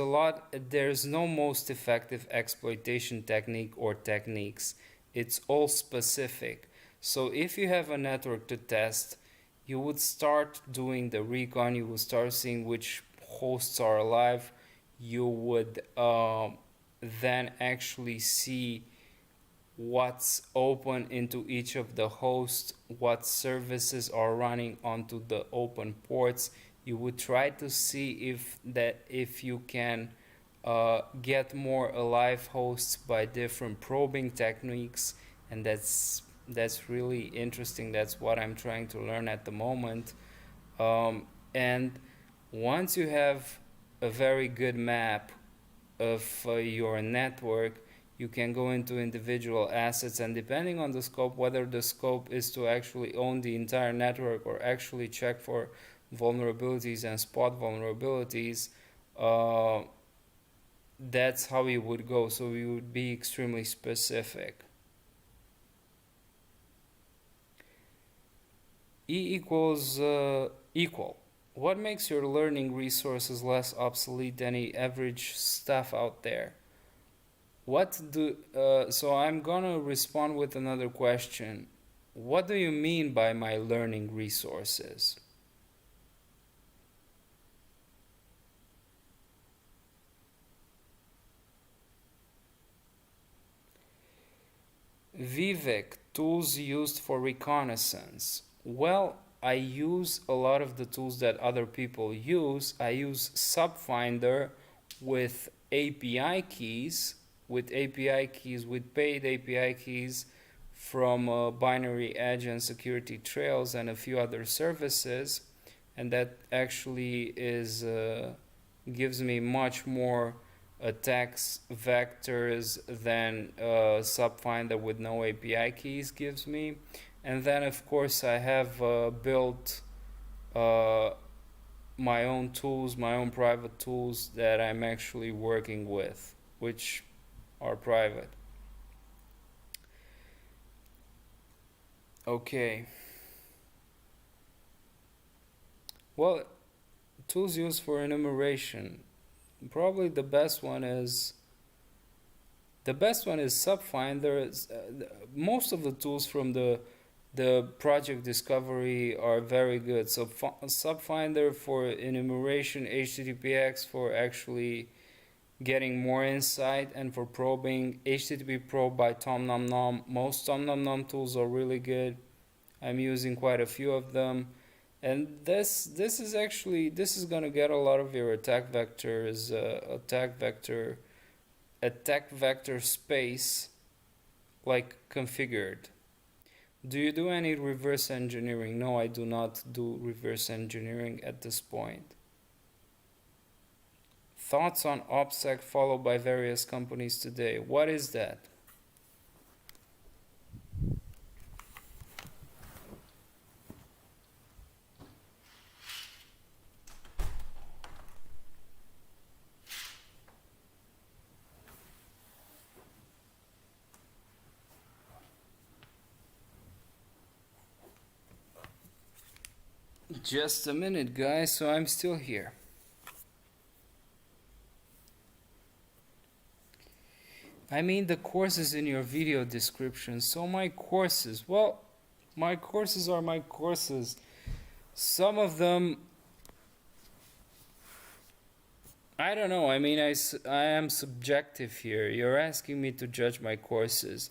[SPEAKER 1] no most effective exploitation technique or techniques. It's all specific. So if you have a network to test, you would start doing the recon, you would start seeing which hosts are alive, you would then actually see what's open into each of the hosts, what services are running onto the open ports. You would try to see if you can get more alive hosts by different probing techniques, and that's really interesting. That's what I'm trying to learn at the moment. And once you have a very good map of your network, you can go into individual assets, and depending on the scope, whether the scope is to actually own the entire network or actually check for vulnerabilities and spot vulnerabilities, uh, that's how you would go. So you would be extremely specific. E equals equal. What makes your learning resources less obsolete than the average stuff out there? So I'm gonna respond with another question. What do you mean by my learning resources? Vivek, tools used for reconnaissance. Well, I use a lot of the tools that other people use. I use Subfinder with API keys, with paid API keys from Binary Edge and Security Trails and a few other services, and that actually is gives me much more attacks vectors than Subfinder with no API keys gives me. And then of course I have built uh, my own tools, my own private tools that I'm actually working with, which are private. Okay. Well, tools used for enumeration. Probably the best one is Subfinder. Most of the tools from the project discovery are very good. So Subfinder for enumeration, HTTPX for actually getting more insight, and for probing, HTTP Probe by Tom Nom Nom. Most Tom Nom Nom tools are really good. I'm using quite a few of them, and this is gonna get a lot of your attack vector space like configured. Do you do any reverse engineering? No, I do not do reverse engineering at this point. Thoughts on OPSEC followed by various companies today. What is that? Just a minute, guys, so I'm still here. I mean, the courses in your video description. So, my courses are my courses. Some of them, I don't know. I mean, I am subjective here. You're asking me to judge my courses.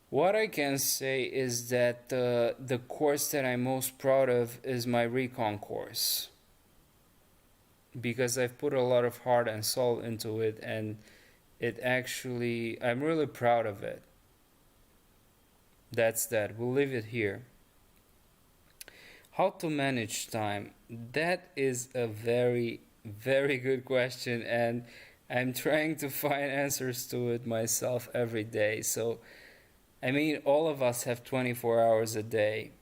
[SPEAKER 1] What I can say is that the course that I'm most proud of is my recon course, because I've put a lot of heart and soul into it, and I'm really proud of it. That's that. We'll leave it here. How to manage time? That is a very, very good question, and I'm trying to find answers to it myself every day. So, I mean, all of us have 24 hours a day.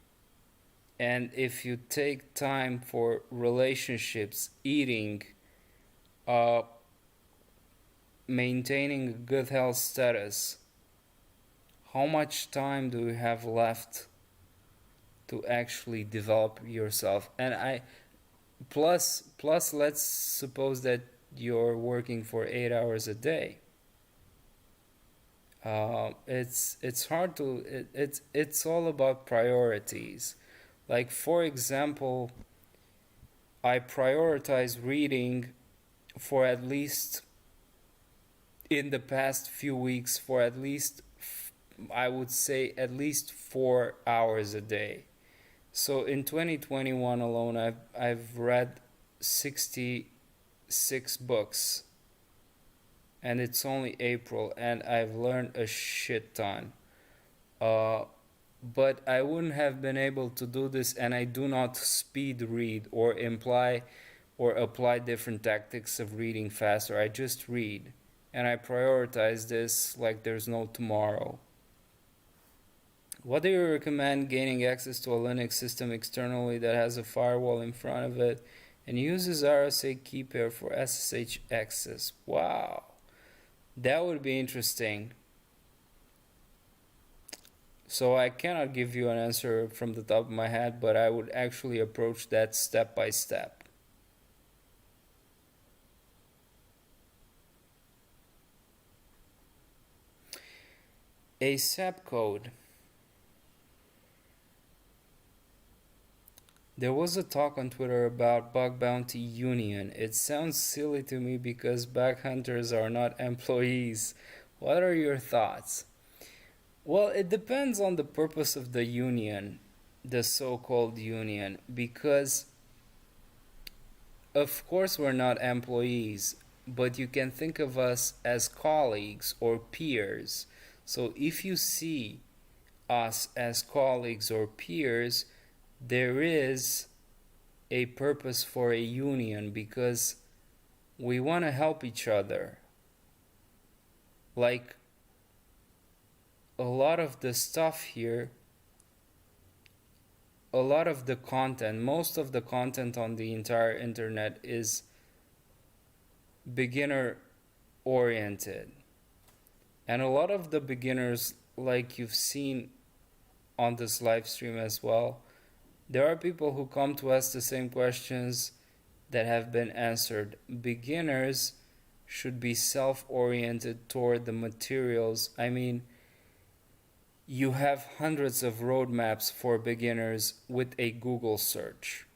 [SPEAKER 1] And if you take time for relationships, eating, uh, maintaining a good health status, how much time do you have left to actually develop yourself? And plus let's suppose that you're working for 8 hours a day. It's hard to it's all about priorities. Like for example, I prioritize reading for at least in the past few weeks for at least I would say at least 4 hours a day. So in 2021 alone, I've read 66 books, and it's only April, and I've learned a shit ton. Uh, but I wouldn't have been able to do this, and I do not speed read or imply or apply different tactics of reading faster. I just read, and I prioritize this like there's no tomorrow. What do you recommend gaining access to a Linux system externally that has a firewall in front of it and uses RSA key pair for SSH access? Wow, that would be interesting. So I cannot give you an answer from the top of my head, but I would actually approach that step by step. A SAP code. There was a talk on Twitter about bug bounty union. It sounds silly to me because bug hunters are not employees. What are your thoughts? Well, it depends on the purpose of the union, the so called union, because of course we're not employees, but you can think of us as colleagues or peers. So if you see us as colleagues or peers, there is a purpose for a union because we want to help each other. Like a lot of the stuff here, a lot of the content, most of the content on the entire internet is beginner oriented. And a lot of the beginners, like you've seen on this live stream as well, there are people who come to ask the same questions that have been answered. Beginners should be self-oriented toward the materials. I mean, you have hundreds of roadmaps for beginners with a Google search.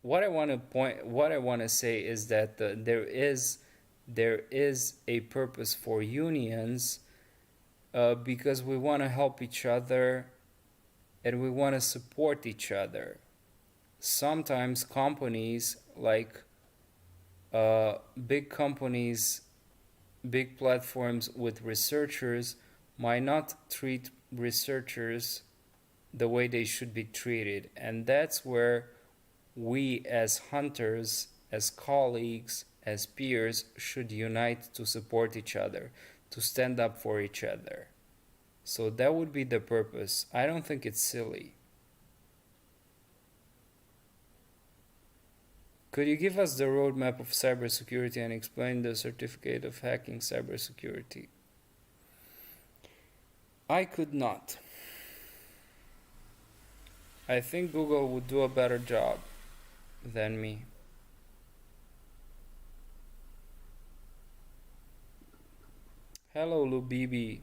[SPEAKER 1] What I want to say is that there is a purpose for unions because we want to help each other and we want to support each other. Sometimes companies like big companies, big platforms with researchers might not treat researchers the way they should be treated. And that's where we as hunters, as colleagues, as peers should unite to support each other, to stand up for each other. So that would be the purpose. I don't think it's silly. Could you give us the roadmap of cybersecurity and explain the certificate of hacking cybersecurity? I could not. I think Google would do a better job than me. Hello, Lubibi.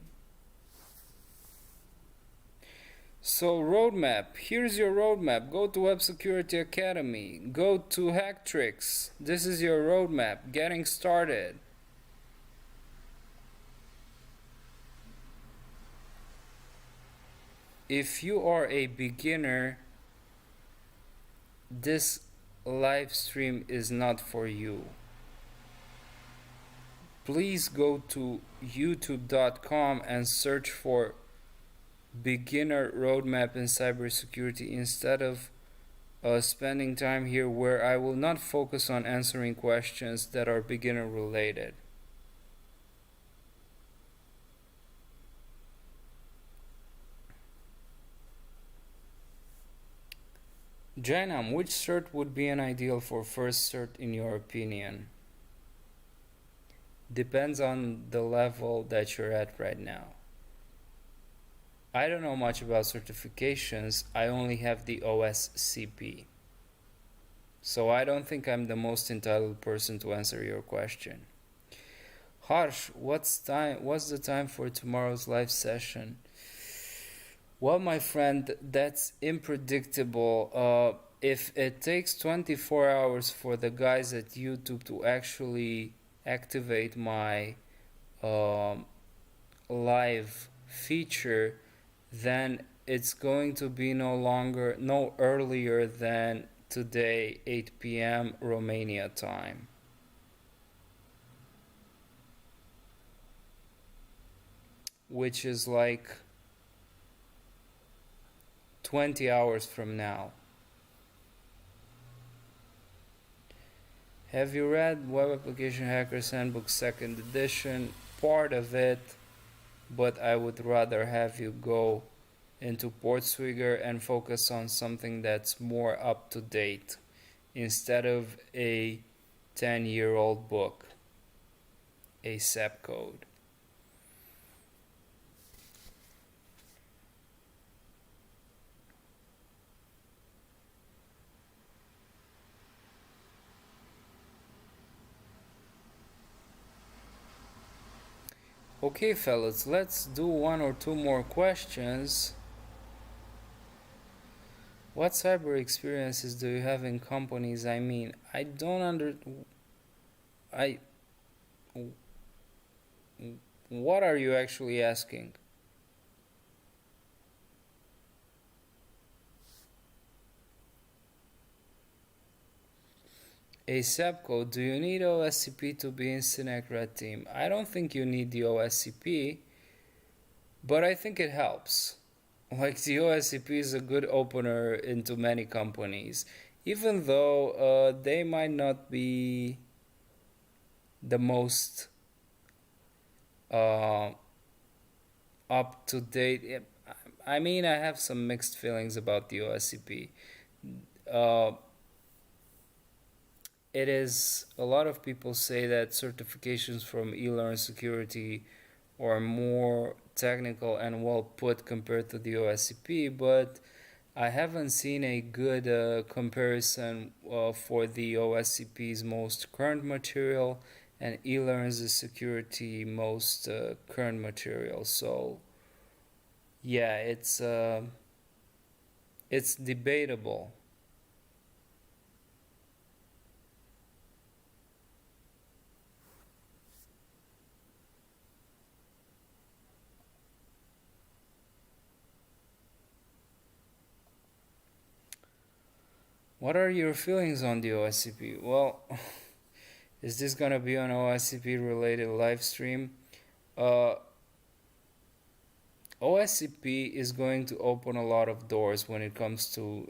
[SPEAKER 1] So roadmap, here's your roadmap. Go to Web Security Academy. Go to Hacktricks. This is your roadmap. Getting started. If you are a beginner, this live stream is not for you. Please go to youtube.com and search for beginner roadmap in cybersecurity instead of spending time here where I will not focus on answering questions that are beginner related. Jainam, which cert would be an ideal for first cert in your opinion? Depends on the level that you're at right now. I don't know much about certifications. I only have the OSCP. So I don't think I'm the most entitled person to answer your question. Harsh, what's the time for tomorrow's live session? Well, my friend, that's unpredictable. If it takes 24 hours for the guys at YouTube to actually activate my live feature, then it's going to be no earlier than today 8 p.m. Romania time, which is like 20 hours from now. Have you read Web Application Hackers Handbook second edition? Part of it, but I would rather have you go into Portswigger and focus on something that's more up to date instead of a 10-year-old book, a SEP code. Okay, fellas, let's do one or two more questions. What cyber experiences do you have in companies? I mean, I don't under. I. What are you actually asking? A SEP code. Do you need OSCP to be in Synac Red Team? I don't think you need the OSCP, but I think it helps. Like the OSCP is a good opener into many companies, even though they might not be the most uh, up to date. I mean, I have some mixed feelings about the OSCP. Uh, it is a lot of people say that certifications from eLearn Security are more technical and well put compared to the OSCP, but I haven't seen a good comparison for the OSCP's most current material and eLearn's security most current material. So yeah, it's debatable. What are your feelings on the OSCP? Well, is this gonna be an OSCP related live stream? Uh, OSCP is going to open a lot of doors when it comes to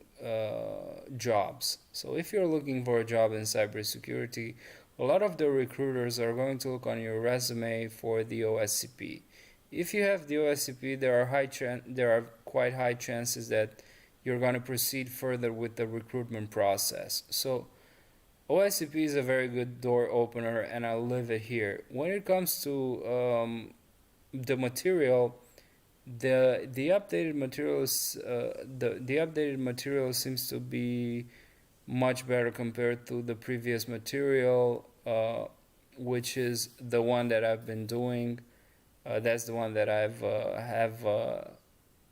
[SPEAKER 1] jobs. So if you're looking for a job in cybersecurity, a lot of the recruiters are going to look on your resume for the OSCP. If you have the OSCP, there are quite high chances that you're going to proceed further with the recruitment process. So OSCP is a very good door opener, and I'll leave it here. When it comes to the material, the updated materials the updated material seems to be much better compared to the previous material, which is the one that I've been doing. That's the one that I've have.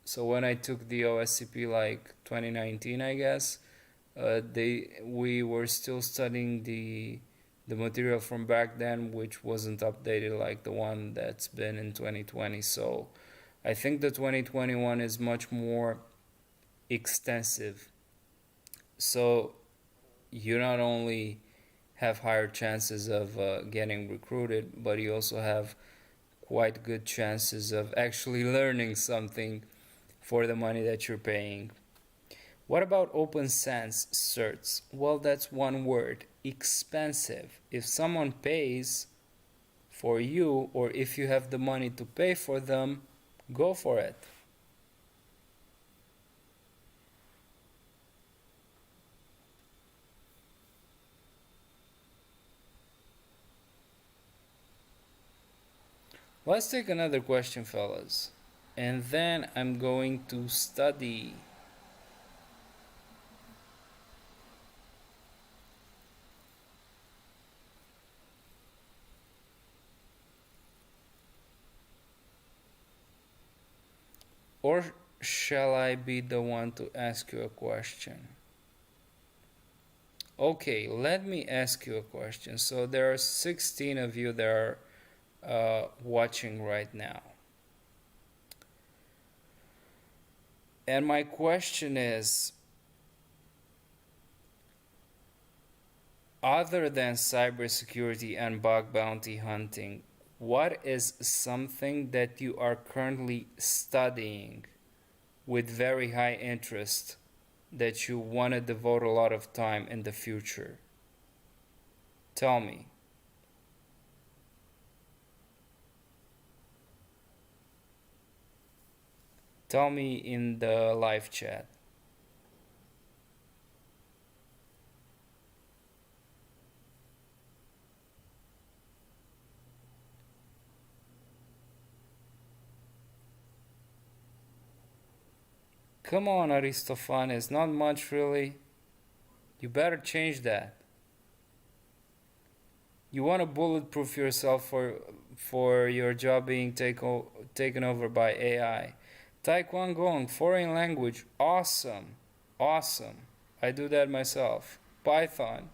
[SPEAKER 1] So when I took the OSCP like 2019, I guess, we were still studying the material from back then, which wasn't updated like the one that's been in 2020. So I think the 2021 is much more extensive. So you not only have higher chances of getting recruited, but you also have quite good chances of actually learning something for the money that you're paying. What about Open Sans certs? Well, that's one word, expensive. If someone pays for you, or if you have the money to pay for them, go for it. Let's take another question, fellas. And then I'm going to study. Or shall I be the one to ask you a question? Okay, let me ask you a question. So there are 16 of you that are watching right now. And my question is, other than cybersecurity and bug bounty hunting, what is something that you are currently studying with very high interest that you want to devote a lot of time in the future? Tell me. Tell me in the live chat. Come on, Aristophanes, not much really. You better change that. You want to bulletproof yourself for your job being taken over by AI. Taekwondo, foreign language, awesome, awesome. I do that myself. Python,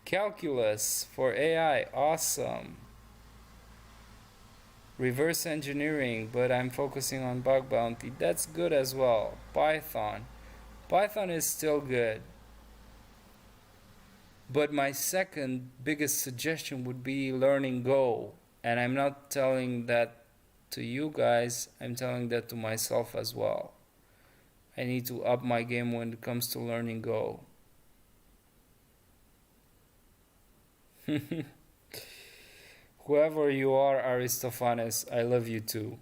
[SPEAKER 1] calculus for AI, awesome. Reverse engineering, but I'm focusing on bug bounty. That's good as well. Python is still good. But my second biggest suggestion would be learning Go. And I'm not telling that to you guys, I'm telling that to myself as well. I need to up my game when it comes to learning Go. Whoever you are, Aristophanes, I love you too.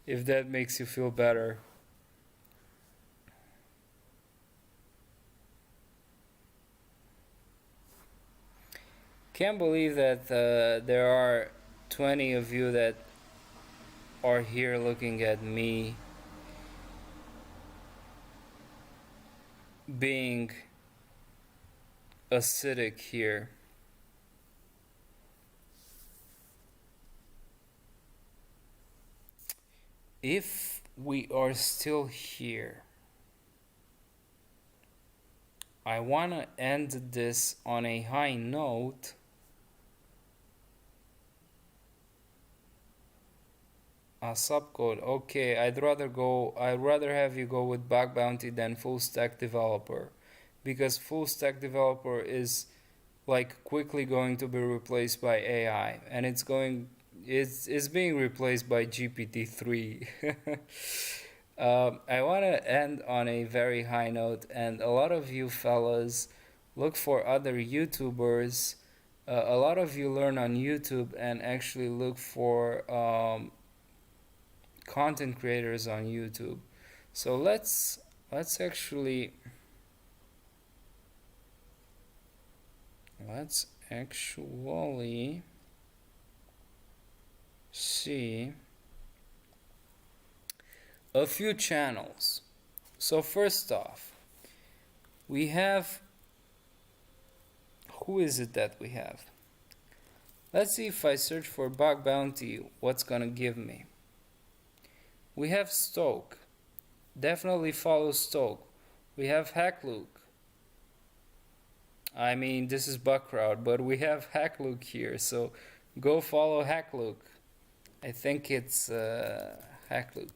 [SPEAKER 1] If that makes you feel better. Can't believe that there are 20 of you that are here looking at me being acidic here. If we are still here, I want to end this on a high note. A subcode. Okay, I'd rather have you go with bug bounty than full stack developer, because full stack developer is like quickly going to be replaced by AI, and it's being replaced by GPT-3. I want to end on a very high note, and a lot of you fellas look for other YouTubers. A lot of you learn on YouTube and actually look for content creators on YouTube. So let's actually see a few channels. So first off, we have, who is it that we have? Let's see if I search for bug bounty, what's gonna give me. We have Stoke. Definitely follow Stoke. We have Hacklook. I mean, this is Buckcrowd, but we have Hacklook here, so go follow Hacklook. I think it's Hacklook.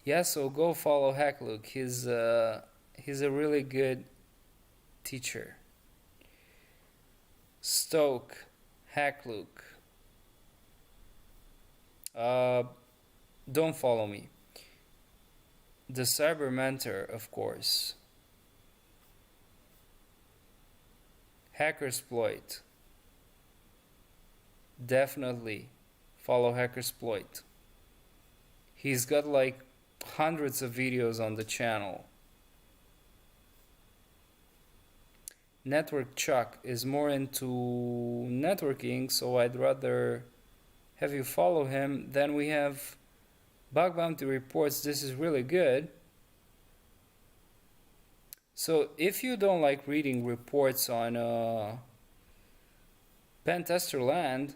[SPEAKER 1] Yeah, so go follow Hacklook. He's a really good teacher. Stoke, Hacklook. Don't follow me. The Cyber Mentor, of course. Hackersploit. Definitely follow Hackersploit. He's got like hundreds of videos on the channel. Network Chuck is more into networking, so I'd rather have you follow him. Then we have Bug Bounty Reports. This is really good. So if you don't like reading reports on Pentester Land,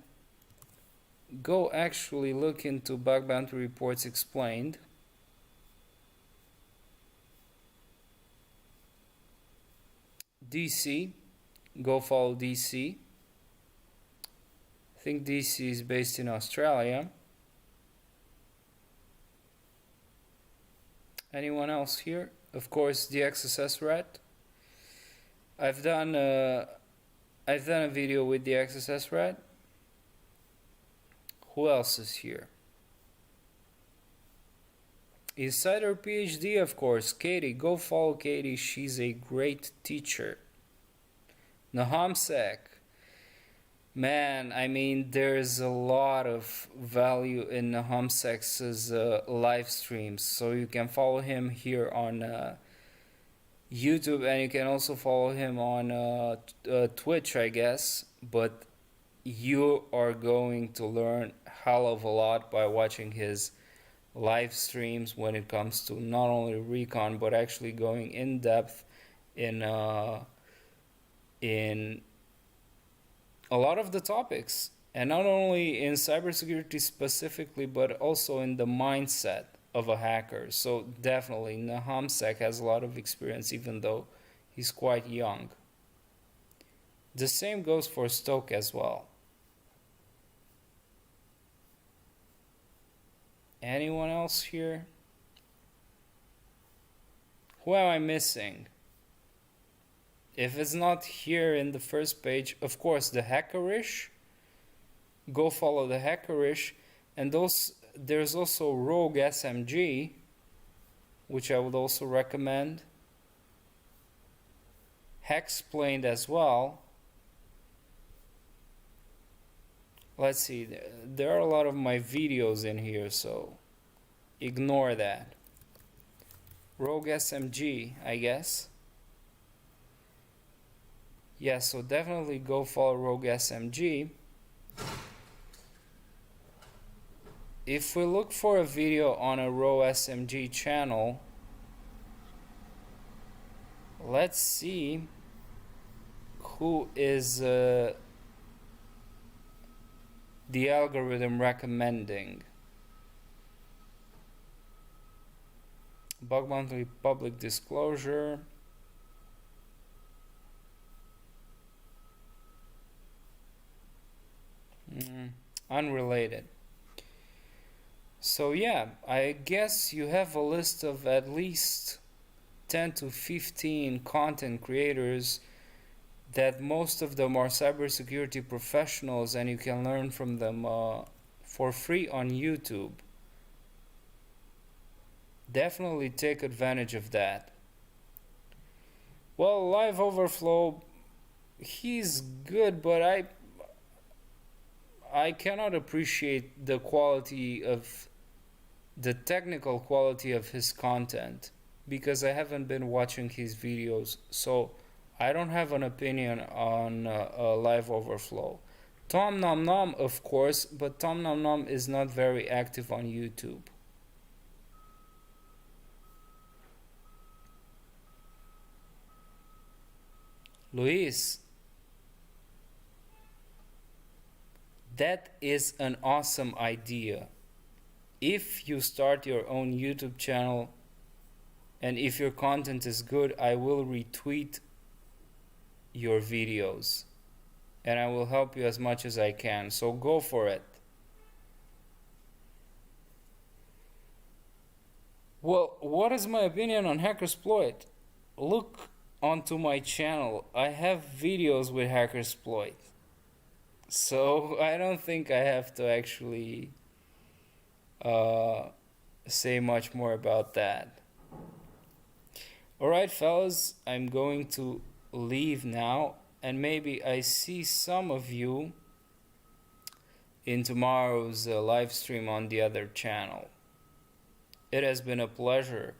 [SPEAKER 1] go actually look into Bug Bounty Reports Explained. DC, go follow DC. I think DC is based in Australia. Anyone else here? Of course, the XSS rat. I've done a video with the XSS rat. Who else is here? Insider PhD, of course. Katie, go follow Katie. She's a great teacher. Nahamsek. Man, I mean, there's a lot of value in Nahamsek's live streams. So you can follow him here on YouTube, and you can also follow him on Twitch, I guess. But you are going to learn a hell of a lot by watching his live streams when it comes to not only recon but actually going in depth in a lot of the topics, and not only in cybersecurity specifically but also in the mindset of a hacker. So definitely Nahamsek has a lot of experience even though he's quite young. The same goes for Stoke as well. Anyone else here? Who am I missing? If it's not here in the first page, of course, the Hackerish. Go follow the Hackerish. And there's also Rogue SMG, which I would also recommend. Hexplained as well. Let's see, there are a lot of my videos in here, so ignore that. Rogue SMG, I guess. Yeah, so definitely go follow Rogue SMG. If we look for a video on a Rogue SMG channel, let's see who is the algorithm recommending. Bug bounty public disclosure. Unrelated. So yeah, I guess you have a list of at least 10 to 15 content creators that most of them are cybersecurity professionals, and you can learn from them for free on YouTube. Definitely take advantage of that. Well, Live Overflow, he's good, but I cannot appreciate the quality of the technical quality of his content because I haven't been watching his videos, so I don't have an opinion on Live Overflow. Tom Nom Nom, of course, but Tom Nom Nom is not very active on YouTube. Luis, that is an awesome idea. If you start your own YouTube channel and if your content is good, I will retweet your videos and I will help you as much as I can. So go for it. Well, what is my opinion on Hackersploit? Look onto my channel. I have videos with Hackersploit. So I don't think I have to actually say much more about that. Alright fellas, I'm going to leave now, and maybe I see some of you in tomorrow's live stream on the other channel. It has been a pleasure.